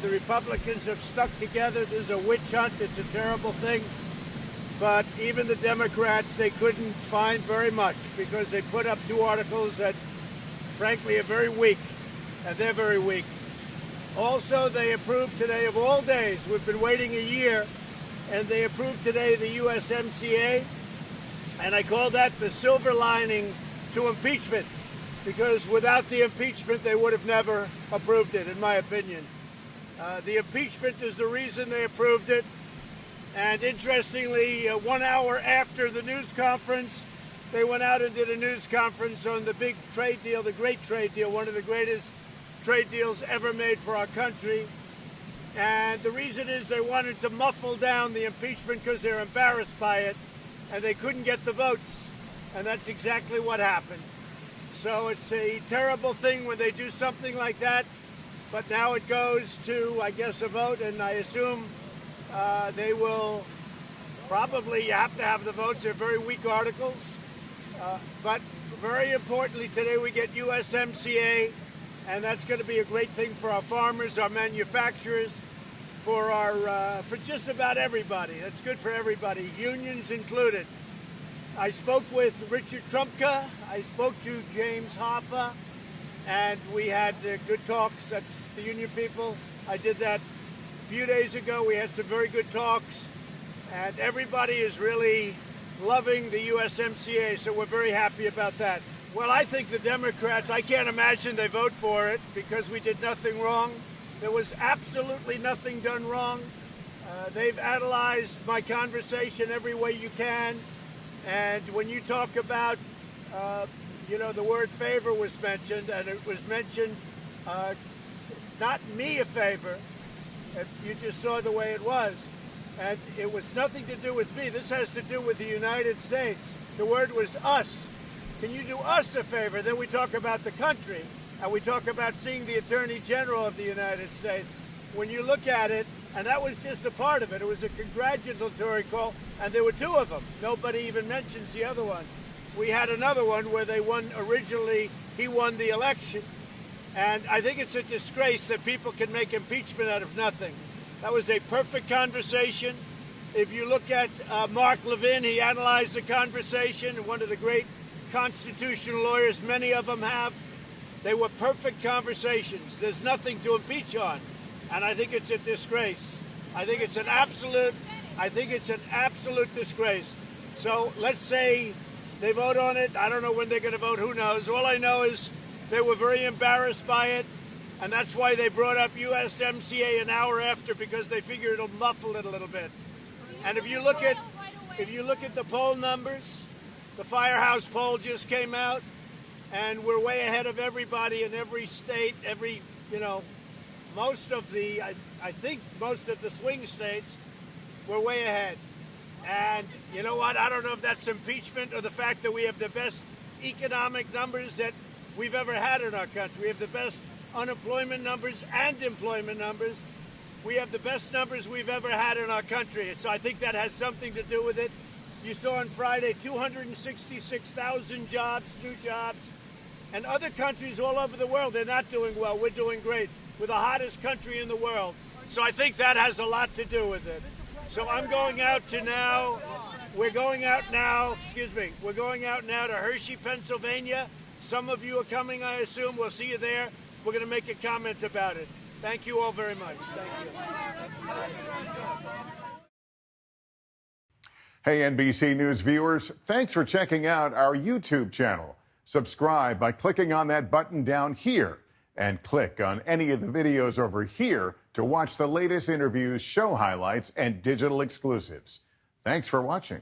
The Republicans have stuck together. This is a witch hunt. It's a terrible thing. But even the Democrats, they couldn't find very much because they put up two articles that, frankly, are very weak. And they're very weak. Also, they approved today, of all days, we've been waiting a year, and they approved today the USMCA. And I call that the silver lining to impeachment, because without the impeachment, they would have never approved it, in my opinion. The impeachment is the reason they approved it. And interestingly, 1 hour after the news conference, they went out and did a news conference on the big trade deal, the great trade deal, one of the greatest trade deals ever made for our country. And the reason is they wanted to muffle down the impeachment because they're embarrassed by it, and they couldn't get the votes. And that's exactly what happened. So it's a terrible thing when they do something like that. But now it goes to, I guess, a vote, and I assume they will probably have to have the votes. They're very weak articles. But very importantly, today we get USMCA, and that's going to be a great thing for our farmers, our manufacturers, for just about everybody. That's good for everybody, unions included. I spoke with Richard Trumka. I spoke to James Hoffa, and we had good talks. That's the union people. I did that a few days ago. We had some very good talks, and everybody is really loving the USMCA, so we're very happy about that. Well, I think the Democrats, I can't imagine they vote for it because we did nothing wrong. There was absolutely nothing done wrong. They've analyzed my conversation every way you can. And when you talk about, the word favor was mentioned, and it was mentioned, not me a favor. You just saw the way it was. And it was nothing to do with me. This has to do with the United States. The word was us. Can you do us a favor? Then we talk about the country, and we talk about seeing the Attorney General of the United States. When you look at it, and that was just a part of it. It was a congratulatory call, and there were two of them. Nobody even mentions the other one. We had another one where they won originally. He won the election. And I think it's a disgrace that people can make impeachment out of nothing. That was a perfect conversation. If you look at Mark Levin, he analyzed the conversation, one of the great constitutional lawyers, many of them have. They were perfect conversations. There's nothing to impeach on. And I think it's a disgrace. I think it's an absolute disgrace. So let's say they vote on it. I don't know when they're going to vote. Who knows? All I know is they were very embarrassed by it. And that's why they brought up USMCA an hour after, because they figure it'll muffle it a little bit. And if you look at the poll numbers, the Firehouse poll just came out, and we're way ahead of everybody in every state, most of the swing states, we're way ahead. And you know what? I don't know if that's impeachment or the fact that we have the best economic numbers that we've ever had in our country. We have the best unemployment numbers and employment numbers. We have the best numbers we've ever had in our country. So I think that has something to do with it. You saw on Friday 266,000 jobs, new jobs. And other countries all over the world, they're not doing well. We're doing great. We're the hottest country in the world. So I think that has a lot to do with it. So we're going out now to Hershey, Pennsylvania. Some of you are coming, I assume. We'll see you there. We're going to make a comment about it. Thank you all very much. Thank you. Hey, NBC News viewers, thanks for checking out our YouTube channel. Subscribe by clicking on that button down here, and click on any of the videos over here to watch the latest interviews, show highlights, and digital exclusives. Thanks for watching.